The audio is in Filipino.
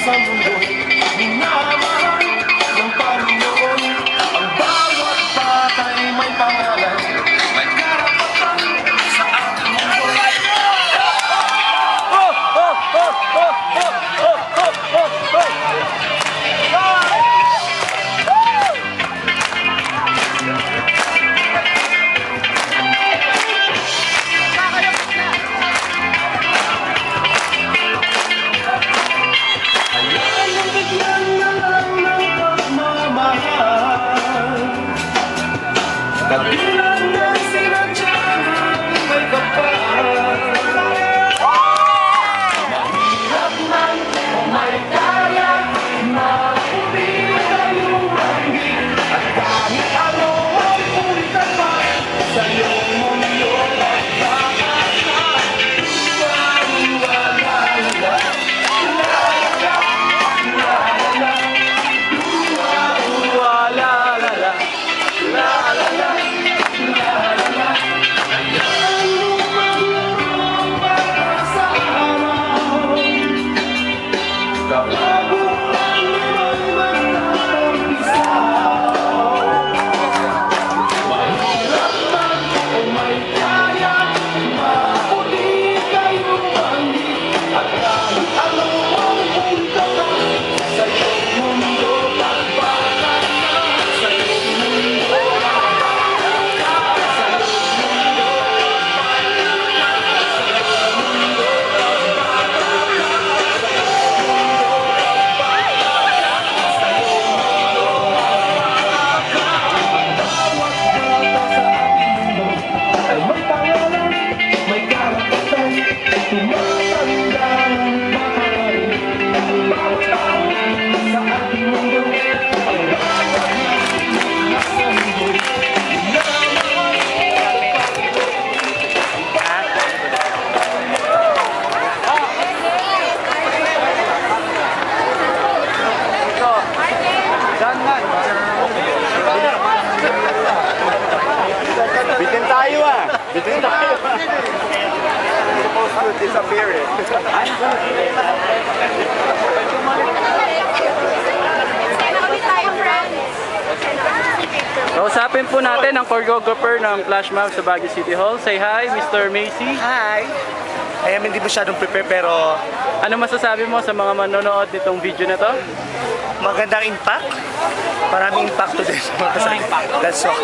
sa mundo'y minamahal ng Panginoon. Ang bawat batay may pangalan, may karapatan sa ating mundo. Kabilang ng sinadyang may kapal, mahirap man o may kaya, maputi kayong manggit. At kahit ano ang punta pa sa iyong mundo, Bitin tayo ah! Bitin tayo! Supposed to disappear eh. Kausapin po natin ang choreographer ng Flash Mob sa Baguio City Hall. Say hi, Mr. Macy. Hi! I am hindi masyadong prepare pero Ano masasabi mo sa mga manonood nitong video na to? magandang impact. Maraming impacto din sa mga kasama. That's all.